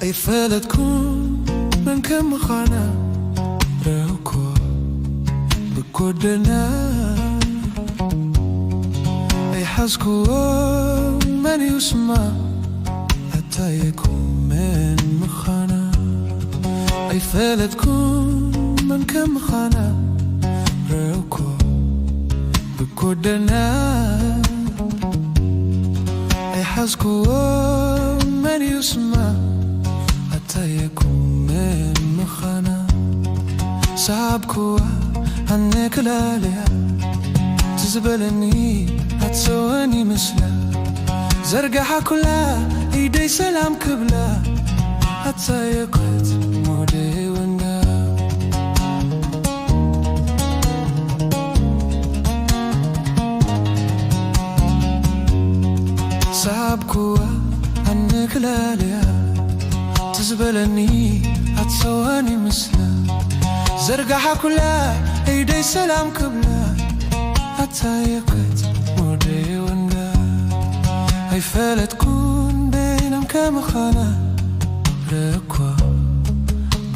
أيفلتكم من كم خانة رأوكو بكودنا أي حزكو من يسمع حتى يكون من مخانا أيفلتكم من كم خانة رأوكو بكودنا أي حزكو من يسمع حتى يكون من مخانا صعبكوا عنك لاليا تزبلني هتسواني مثلا زرقها كلها ايدي سلام كبلا حتى يقعد مودي ونقا صعبكوا عنك لاليا تزبلني هتسواني مثلا زرقها كلها ايدي سلام كبلا حتى يقعد مودي ونقا هاي فالت تكون بينهم كم خانة ركوة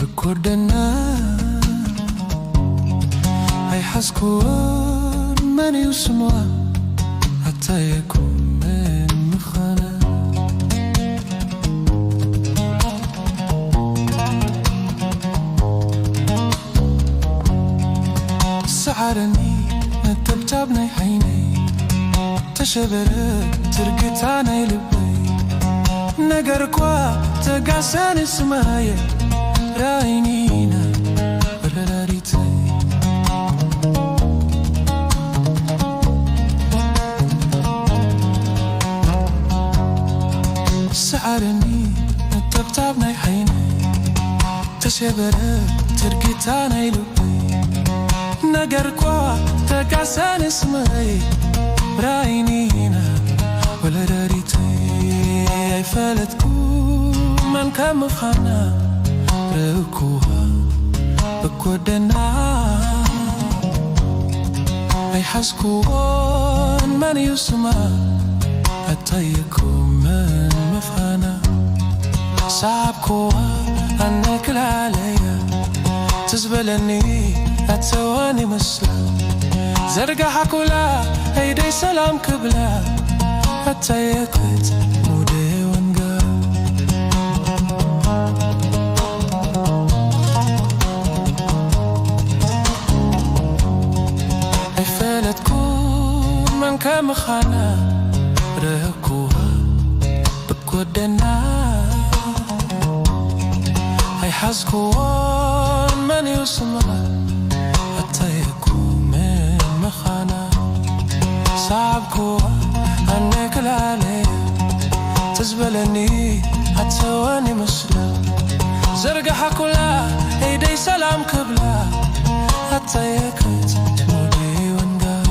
بكودنا هاي حسكون من يسمع حتى يكون من مخانا سعرني نتبتبني حيني تشبرت ترقتاني لبي نقركوا تقاسان اسماي راينينا ولا ريتي سعرني نتبتبني حيني تشبرت ترقتاني لبي نقركوا تقاسان اسماي راينينا ولا داريتي فالتكون من كم خانا ركوها بكودنا أي حسكون من يسمع حتى يكون من مفانا صعبكوا عنك لعليا تزبلني هتسواني مثلا زرقها كلها ايدي سلام كبلا حتى يقعد مودي ونقا اي فالتكون من كم خانا ركوها بكودنا اي حزكون من يسمع حتى يكون من مخانا صعبكوا عنك لعليا تزبلني هتسواني مثلا زرقها كلها ايدي سلام كبلا حتى يقعد مودي ونقا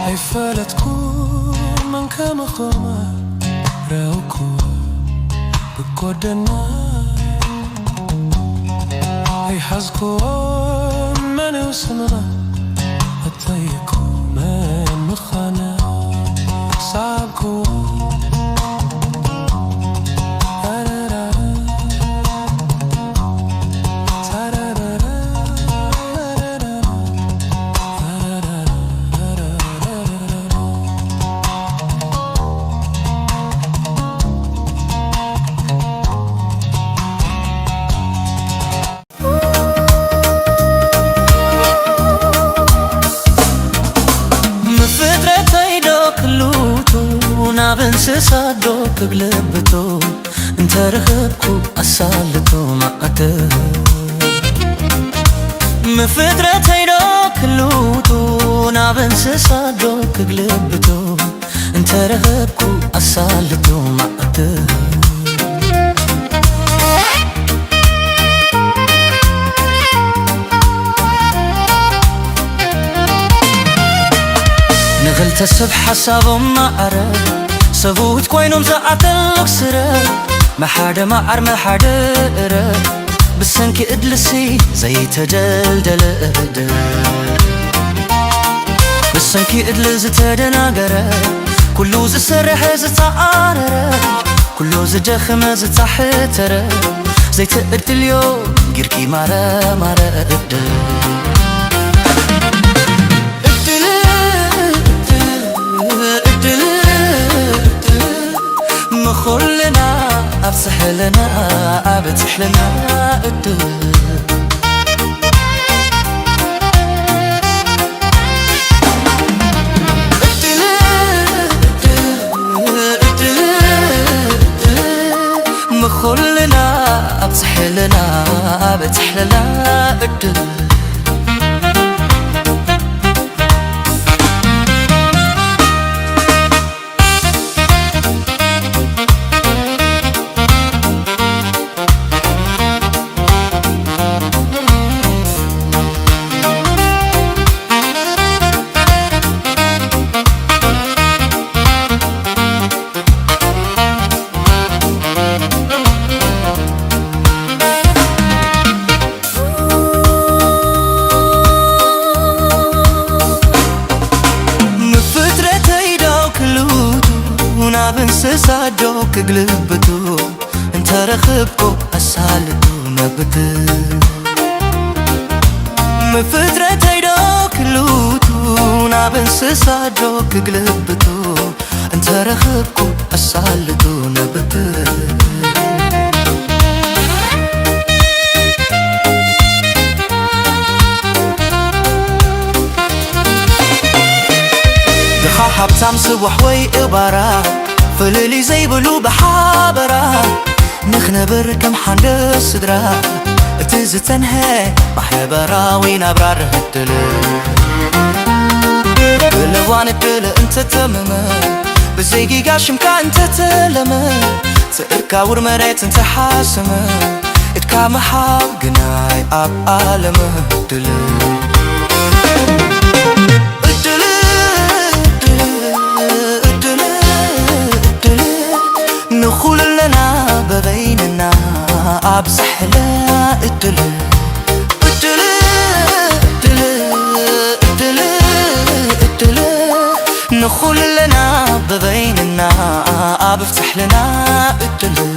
هاي فالتكون من كم خما رأوكوا بكودنا هاي حزكون من يسمع حتى يكون من مخانا صعبكوا بنسسا دوك قلبتو انت رخبكو أسالتو معته مفدرة هيدو كلوتو نابنسسا دوك قلبتو انت رخبكو أسالتو معته نغلت السب حسابهم معرف سبوت كوينهم زعتلك سرا ما حدا معر ما حدا قرا بسنك ادلسي زي تجلدل اهدى بسنكي إدل زتدناقرة كلو زسرح زتعاررة كلو زجخم زتحترة زي تقد اليوم جيركي مرة مرة إدل مخلنا أفسح لنا أبتح لنا إدل مخلنا أبصح لنا أبتح لنا إدل بنسسا دوك قلبتو انت رخبكو اسالتو نبتو مفترة هيدوك لوتو نابنسسا دوك قلبتو انت رخبكو اسالتو نبتو دخا حبتام صبح وي إبارا فللي زي بلو بحابرا نخنبر كم حند صدرا تزتنها بحبرا وين أبرار هتل بلوان الدل انت تمما بزيقي قاشم كان تتلما تأركا ورمريت انت حاسما اتكا محال قناي اب عالمه هتل نخول لنا ببيننا أبصح لا إدل إدل إدل إدل إدل نخول لنا ببيننا أبفتح لنا إدل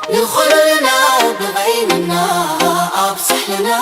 نخول لنا ببيننا أبصح لنا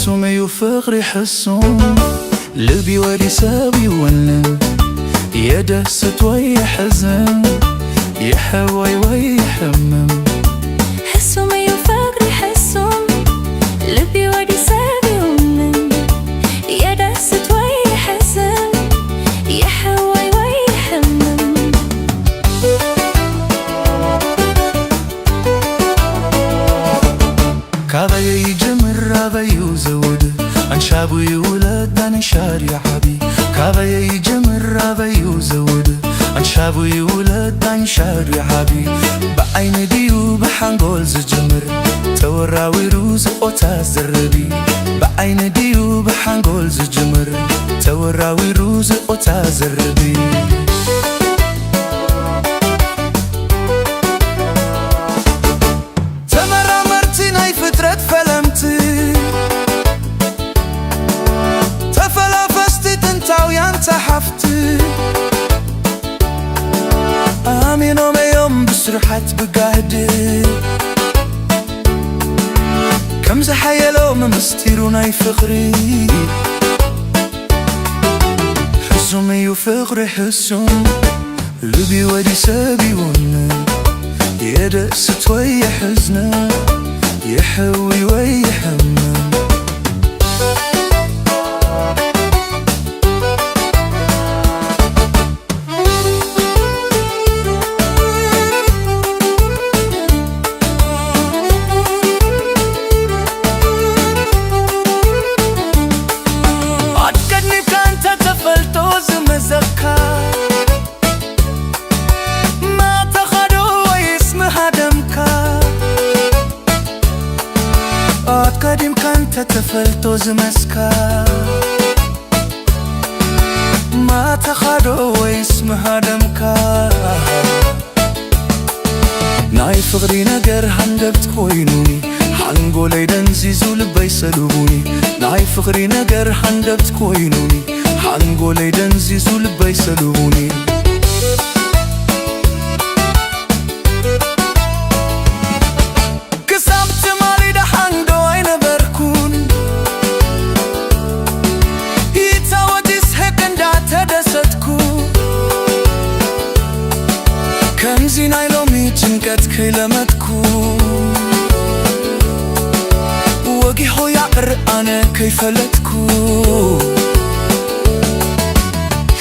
حسوم يفقري حسوم لبي ودي سابي ولن يدست ويحزن يحوي ويحمم حسوم يفقري حسوم لبي ودي سابي ولن يدست ويحزن يحوي ويحمم كابي يجمر رابي وزود انشابو يولد انشار يا حبي كابي يجمر رابي وزود انشابو يولد انشار يا حبي بعين ديو بحنقول زجمر توراوي روز قوتاز زربي بعين ديو بحنقول زجمر توراوي روز قوتاز زربي تحفتي آمين يوم بسرحت بقاهدي كم زحيلو ممستيروناي فقري حسوم يفقري حسوم لبي ودي سابي ونن يدست ويحزنا يحوي ويحمم تفلتو زمسكا ما تخادو ويسمها دمكا ناي فغري نجر هندبت كوينوني حنقو ليدن زيزو لبي سلوبوني ناي فغري نجر هندبت كوينوني حنقو ليدن زيزو لبي سلوبوني كسبت مالي ده حنقو اين بركون يتاوديس هيك اندات دستكو كنزي نايلومي تنكت كيلمتكو وقي هو يعر أنا كيف لتكو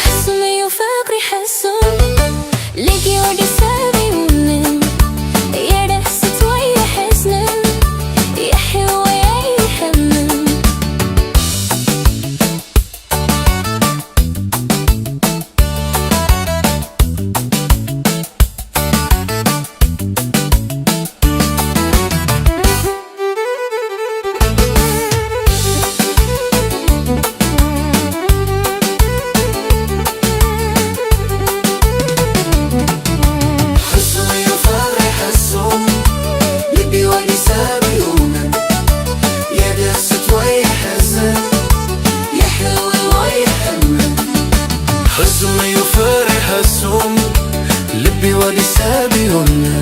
حسن يفكري حسن لقي ودي سابي ونم يا دست ويا حزن يحي ويا يحمم حزن يفرح السوم لبي ودي سابيون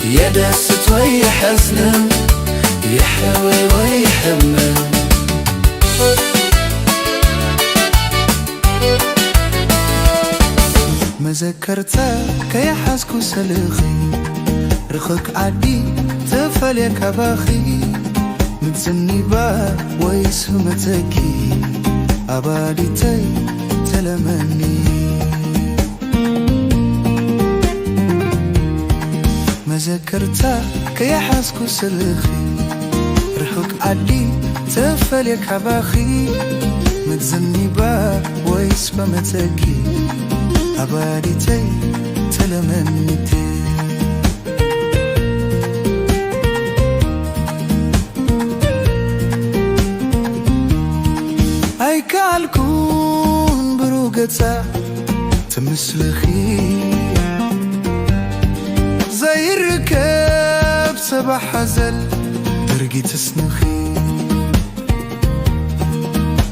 يا دست ويا حزن يحوي ويحمل ما ذكرتك يا حسكو سلخي رخك عدي تفليك باخي متزني با ويسهمتكي أباديتي تلمني ما ذكرتك يا حسكو سلخي رحك عدي تفليك باخي متزني با ويسهمتكي أباديتي تلمنيتي أي كالكون بروقتا تمسلخي زي الركاب سبع حزل درقي تسنخي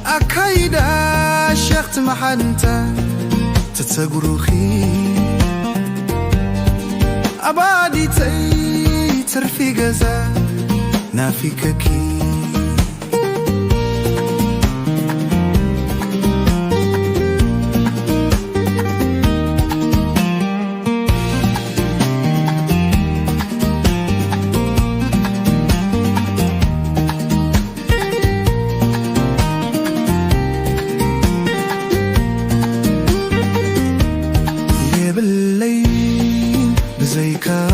أكايدا شيخت محنتا تتسقروخي أبادي تي ترفي غزا نافي ككي زيكا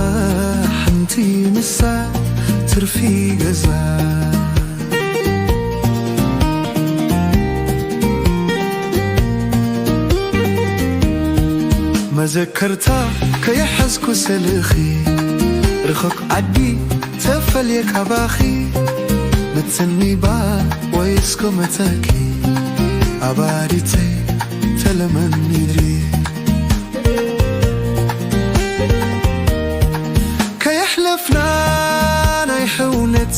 حنتي مسا ترفي غزا ما ذكرتا كي حسكو سلخي رخك عدي تفليك باخي متسني با ويسكو متاكي أباريتي تلمني دري كيحلفنا نيحونت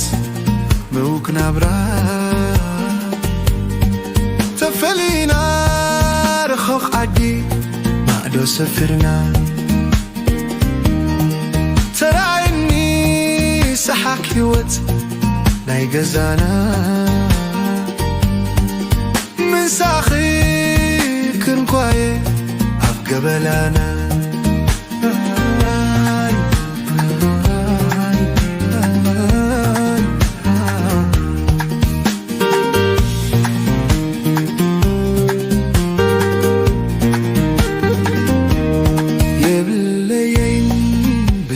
موكنا برا تفلينا رخوخ عدي ما دو سفرنا ترايني سحاكي وت ناي غزانا من ساخي كنكواي أفقبلانا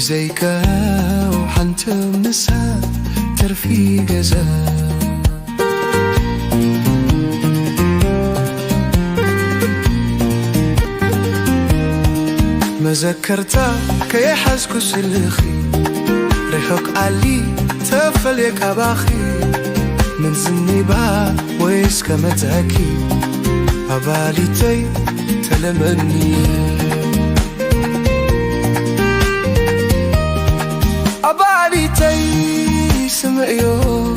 زيكا وحنت منسا ترفي غزا ما ذكرتا كي حسكو سلخي ريحك علي تفليك باخي من زنبا ويس كمتاكي أباليتي تلمني أباليتي سمعيو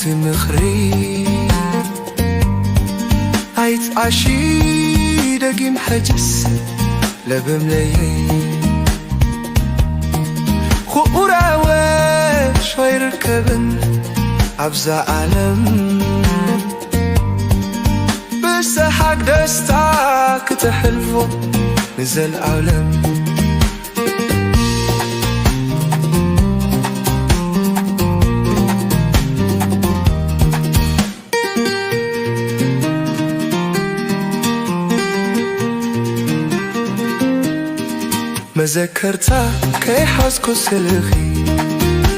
تمخري عيت عشي دقيم حجس لبملي خورا وش ويركبن عبزا عالم بس حق دستاك تحلفو نزل عالم مذكرتا كي حاسكو سلخي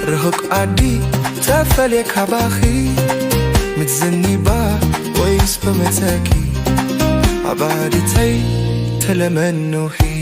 رهق عدي تفليك عباخي متزني با ويس بمتاكي عبادتي تلمنوحي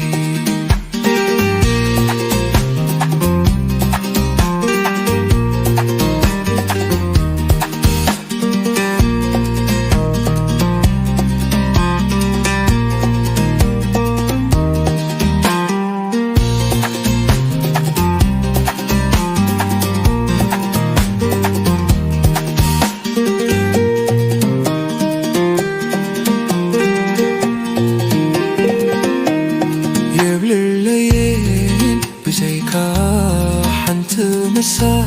حنت مسا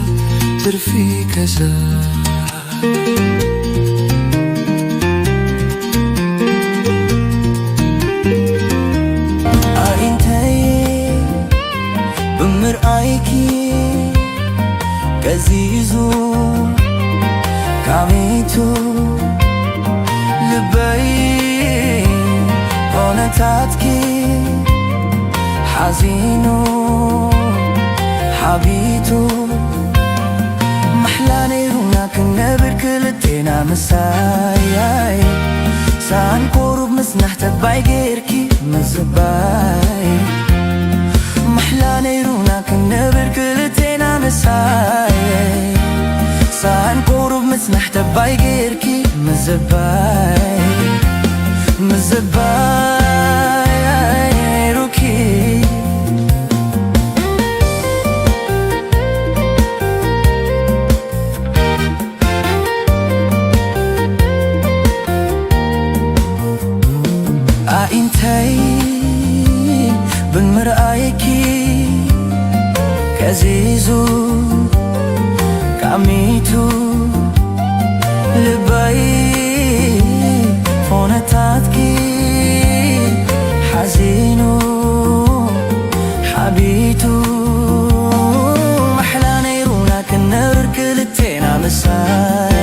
ترفي كذا انتي بمرأيكي كزيزو كاميتو لبي هونتاتكي حزينو حبيتو محلا نيرونا كنبر كلتينا مساي سان قرب مسنح تباي غيركي مزباي محلا نيرونا كنبر كلتينا مساي سان قرب مسنح تباي غيركي مزباي مزباي روكي انتي بمرأيكي كزيزو كاميتو لباي فونتاتكي حزينو حبيتو محلا نيرونا كنر كلتينا مساي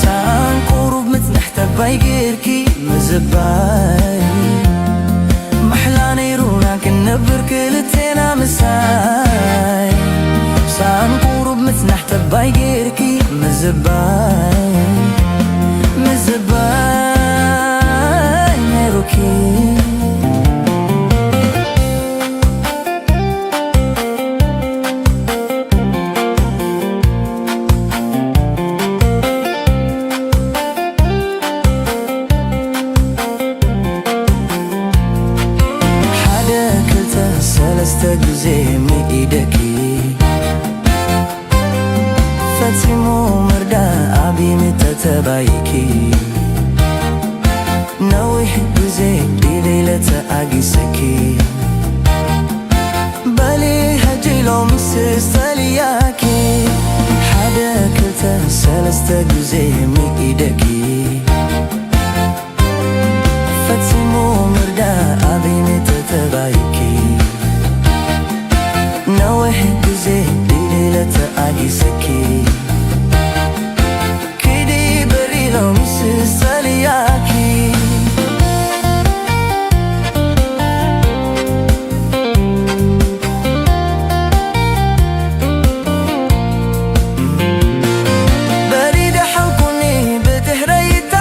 سان قرب متنحتباي غيركي مزباي محلا نيرونا كنبر كلتينا مساي سان قرب متنح تباي غيركي مزباي مزباي نيروكي استجزي ميدكي فتسمو مردا أبي متتبايكي نوي حجزي دي ليلة أجسكي بالي هجي لو مسس تلياكي حدا كلتا سلسة جزي ميدكي فتسمو مردا أبي متتبايكي نوح جزي ليلة أجسكي كدي بري لو مسس تلياكي بريد حلقني بتهريت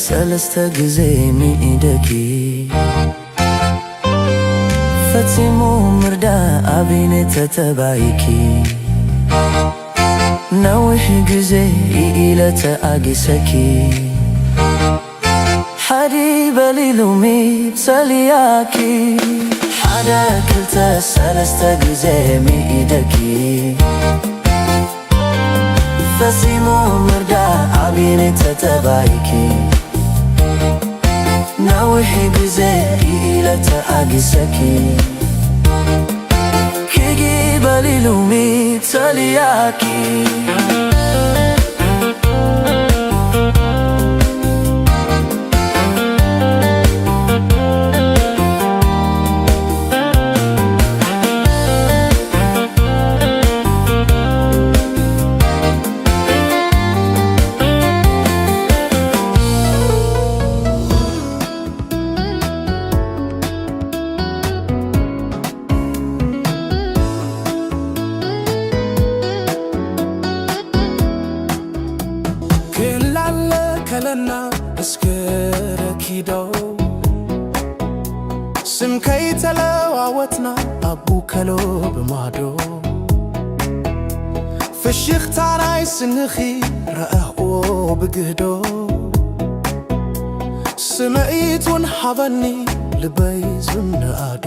ሰለስተ ጊዜ ሚኢደኪ ፈጺሙ ምርዳ አቢነ ተተባይኪ ነዊሕ ጊዜ ኢኢለተ አጊሰኪ ሓዲ በሊሉ ሚብሰልያኪ ሓደ ክልተ ሰለስተ ጊዜ ሚኢደኪ ፈጺሙ ምርዳ አቢነ ተተባይኪ ነዊሕ ጊዜ ኢኢለተ አጊሰኪ ክጊ በሊሉ ሚብሰልያኪ ከለና እስክረኪዶ ስም ከይተለዋወትና አቡ ከሎ ብማዶ ፍሽኽታ ናይ ስንኺ ረአኽዎ ብግህዶ ስምዒቱን ሓበኒ ልበይ ዝንኣዶ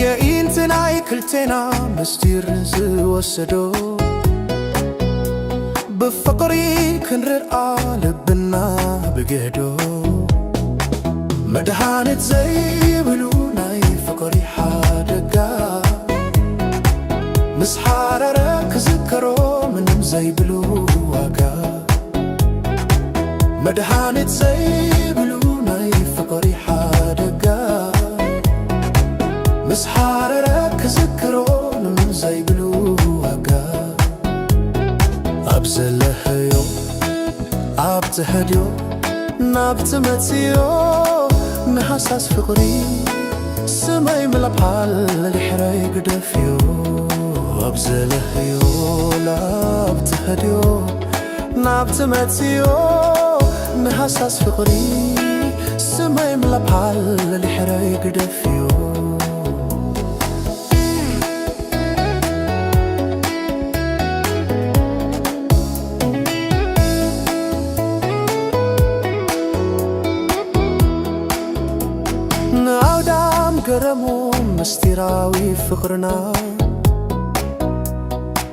የኢንቲ ናይ ክልቴና ምስጢር ዝወሰዶ ብፍቕሪ ክንርአ ልብና ብግህዶ መድሃኒት ዘይብሉ ናይ ፍቕሪ ሓደጋ ምስ ሓረረ ክዝከሮ ምንም ዘይብሉ ዋጋ መድሃኒት ዘይብሉ ናይ ፍቕሪ ሓደጋ ምስ ሓረረ ክዝከሮ ምንም ዘይብሉ ዋጋ ኣብ ዘለኽዮ ኣብ ትኸድዮ ናብ ትመጽዮ ንሓሳስ ፍቕሪ ስመይ ምለብሓል ልሕረይ ግደፍዮ ኣብ ዘለኽዮ ናብ ትኸድዮ ናብ ትመጽዮ ንሓሳስ ፍቕሪ ስመይ ምለብሓል ልሕረይ ግደፍዮ ንኣውዳም ገረሙ ምስጢራዊ ፍቕርና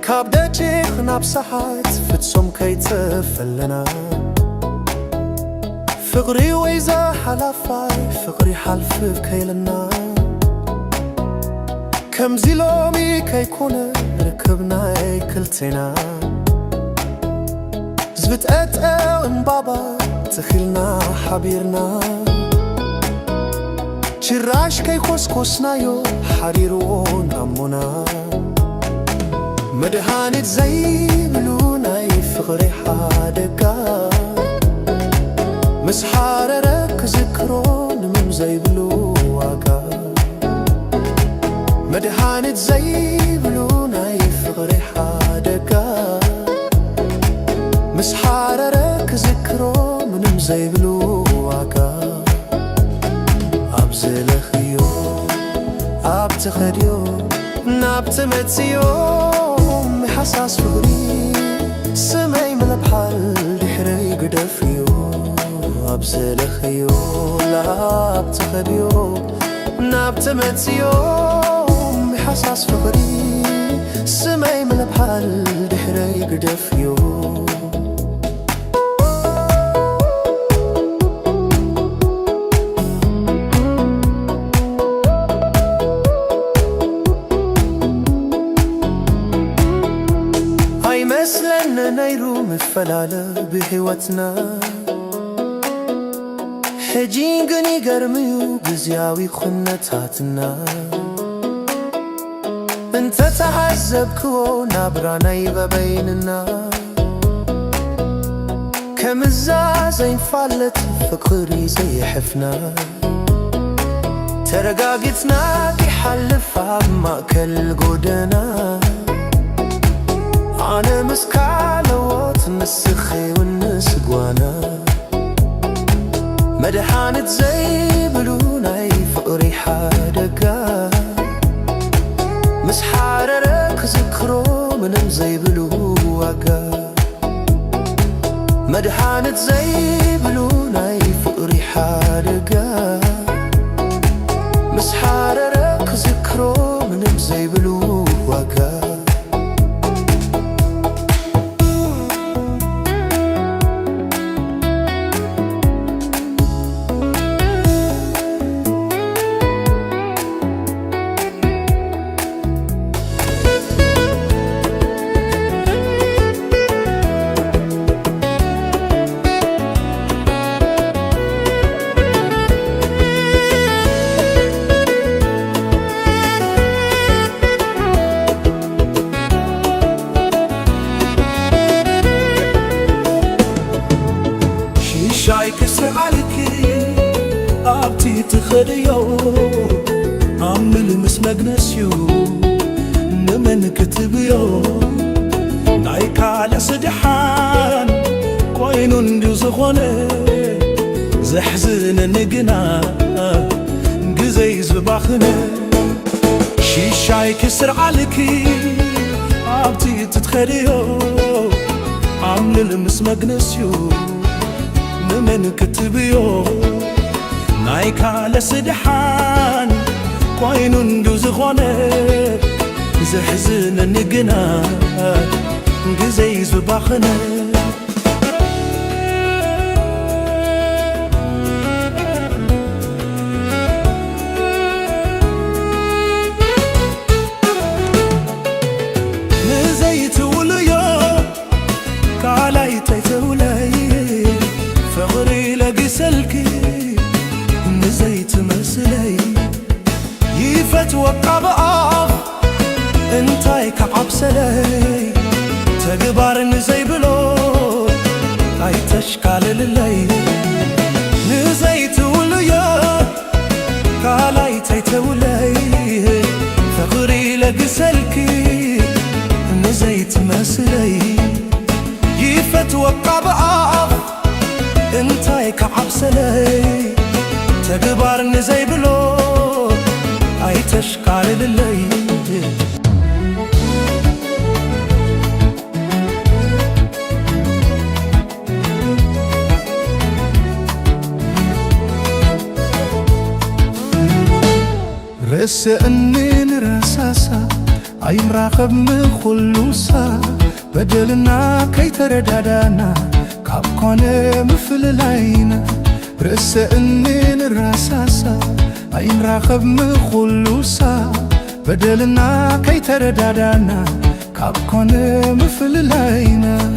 ካብ ደጅኽ ናብ ሰሓት ፍጹም ከይተፈለና ፍቕሪ ወይ ዘሓላፋይ ፍቕሪ ሓልፍብ ከይለና ከምዚ ሎሚ ከይኮነ ርክብናይ ክልቴና ዝብትአጠው እምባባ ትኺልና ሓቢርና ጭራሽ ከይኮስኮስናዮ ሓሪርዎ ናሞና መድሃኒት ዘይብሉ ናይ ፍቕሪ ሓደጋ ምስ ሓረረ ክዝክሮ ንምም ዘይብሉ ዋጋ መድሃኒት ዘይብሉ ናይ ፍቕሪ ሓደጋ ምስ ሓረረ ክዝክሮ ምንም ዘይብሉ ዋጋ ኣብ ዘለኽዮ ኣብ ትኸድዮ ናብ ትመጽዮ ምሓሳስ ፍቕሪ ስመይ ምለብሓል ድሕረይ ግደፍዮ ኣብ ዘለኽዮ ናብ ትኸድዮ ናብ ትመጽዮ ምሓሳስ ፍቕሪ ስመይ ምለብሓል ድሕረይ ግደፍዮ ኣይመስለኒ ነይሩ ምፈላለ ብሕይወትና ሕጂ ግን ይገርምዩ ጊዜያዊ ኩነታትና እንተተዓዘብክዎ ናብራናይ በበይንና ከምዛ ዘይንፋለት ፍቕሪ ዘይሕፍና ተረጋጊትና ክሓልፍ ኣብ ማእከል ጎደና ኣነ ምስ ካልኦት مسخي والنسقوانا مدحانت زي بلوناي فقري حادقا مس حاررك ذكرو منم زي بلو واقا مدحانت زي بلوناي فقري حادقا مس حاررك ذكرو منم زي بلو واقا شاي كسر عليكي أبتي تخديو عمل مسمجنسيو نمن كتبيو نايك على سدحان كوينون ديو زغوني زحزن النقنا قزي زباخني شاي كسر عليكي أبتي تتخديو عمل مسمجنسيو من كتبيو نايك على سدحان كوينون دو زغوني زحزن النقنا قزي زباخنا نزيت وليا كالاي تيتولاي فغري لقي سلكي نزيت مسلي يفت وقع بقاف انتاي كعب سلي تقبار نزي بلو اي تشكال للي نزيت وليا كالاي تيتولي فغري لقي سلكي نزيت مسلي يفت وقع بقاف انتاي كعب سلي تقبار نزي بلو اي تشكال للي رسأني نرساسا اي مراقب مخلوسا بدلنا كي تردادانا كاب كونه مفللاينا رسأني نرساسا اي مراقب مخلوسا بدلنا كي تردادانا كاب كونه مفللاينا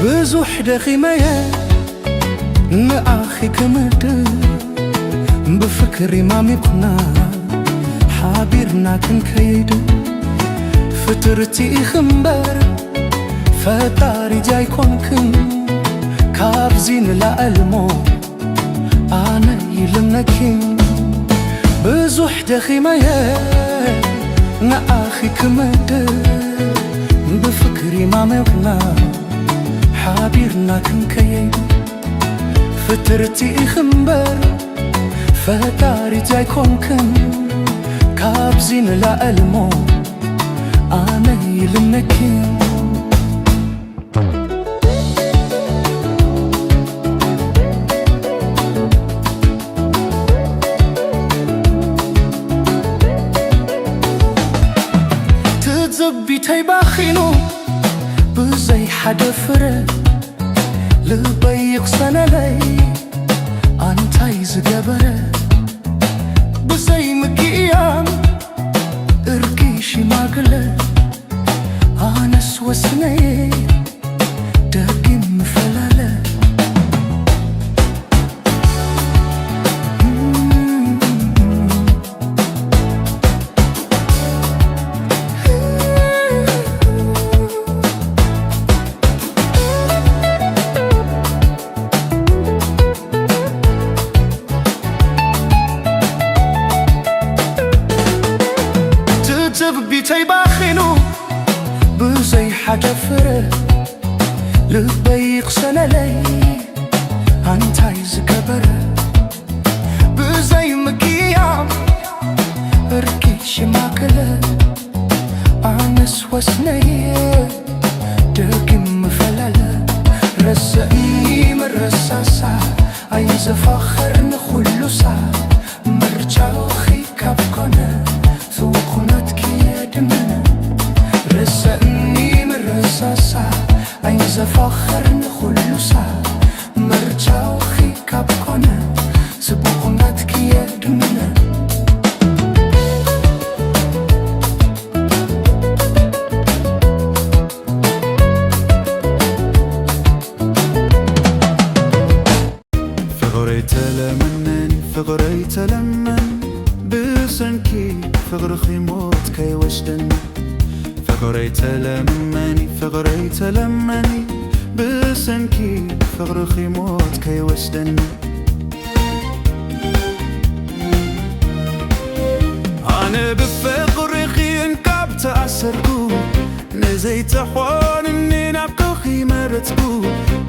بزوح دخيمية نأخي كمد بفكري ما مبنا حابيرنا كنكيد فترتي خمبر فتاري جاي كونكن كابزين لا ألمو أنا يلمنكين بزوح دخيمية نأخي كمد بفكري ما مبنا حابيرنا كنكيد فترتي خمبر فتاري جاي كونكن كابزين لا ألمو أنا يلمنكين تتزبي تيباخينو بزي حدا فرق لبيق سنالي انتاي زقبرة بزي مكيام ارقيشي ماقلة انس وسني داقي مفلالة انتي باخنو بزي حاجة فرق لبي يقسن لي انتي زكبر بزي مكيام اركيش ماكله انس وسني دقم فلله رسقني من رساسة عايز افخر نخلو ساعة مرجعو خي كابكونا ثوقنات كي دمنا رسقني من رساسة عايز افخر نخلو ساعة مرجعو خي كابكونا ثوقنات كي دمنا فقري تلمن بسنكي فقر خيموت كي وشدن فقري تلمني بسنكي فقر خيموت كي وشدن أنا بفقر خين كاب تأثركو نزيت حوان إني نبقى خيمرتكو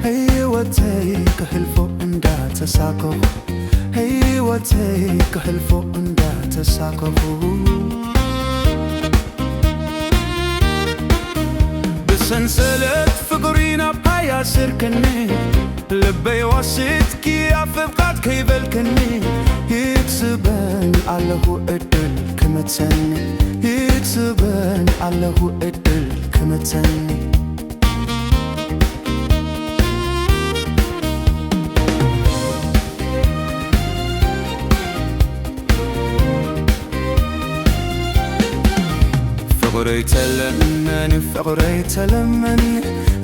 هي وتيك هلفو اندا تساكو هيوتيك هلفو اندا تساقفو بسنسلت فقرينا بهايا سركني لبي واسيتكي عفبقات كيبلكني يكسبن علىهو ادل كمتسني يكسبن علىهو ادل كمتسني فقري تلمني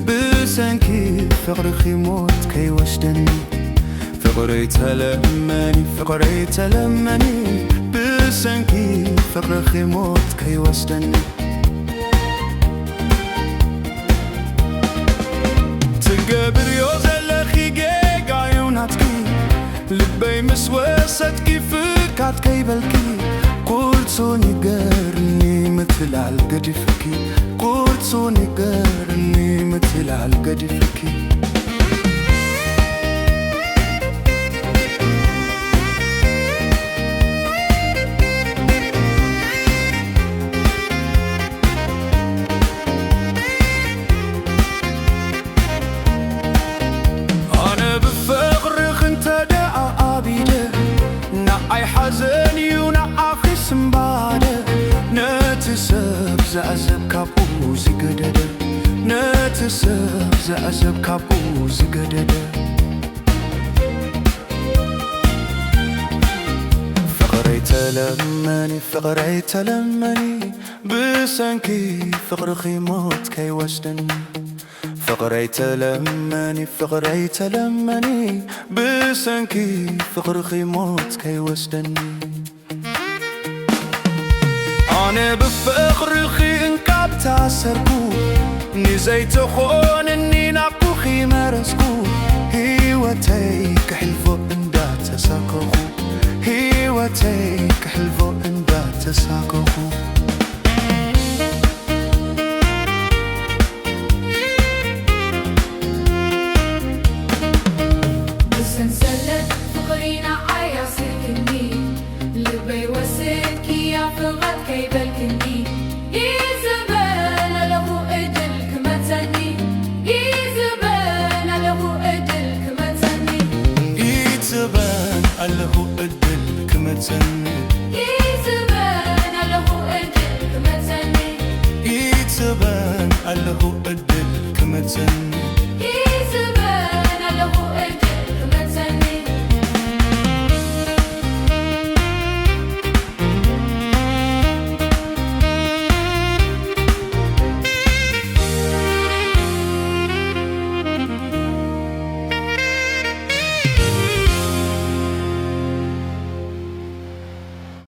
بسنكي فقر خيموت كي وشدني فقري تلمني بسنكي فقر خيموت كي وشدني تقبر يوزلخي جيق عيوناتكي لبي مسوستكي فكات كي بلكي قرصو نقرني مثل عالقدفكي قرصو نقرني مثل عالقدفكي أنا بفقر خنت دعا عبيده نعي حزني ونعي خصم بعده نتسب زعزب كابو زقدده نتسب زعزب كابو زقدده فقري تلمني بسنكي فقر خيموت كي وشدني فقري تلمني بسنكي فقر خيموت كي وشدني أنا بفقر خين كاب تأثركو نزيت خون إني نبقو خيمرسكو هيوتيك حلفو اندا تساقخو هيوتيك حلفو اندا تساقخو بسنسلت فقرينا عيا سركني لبي وسكي عفغات كي بلكني يزبان له ادل كمتني يزبان له ادل كمتني يتبان له ادل كمتني يزبان له ادل كمتني يتبان له ادل كمتني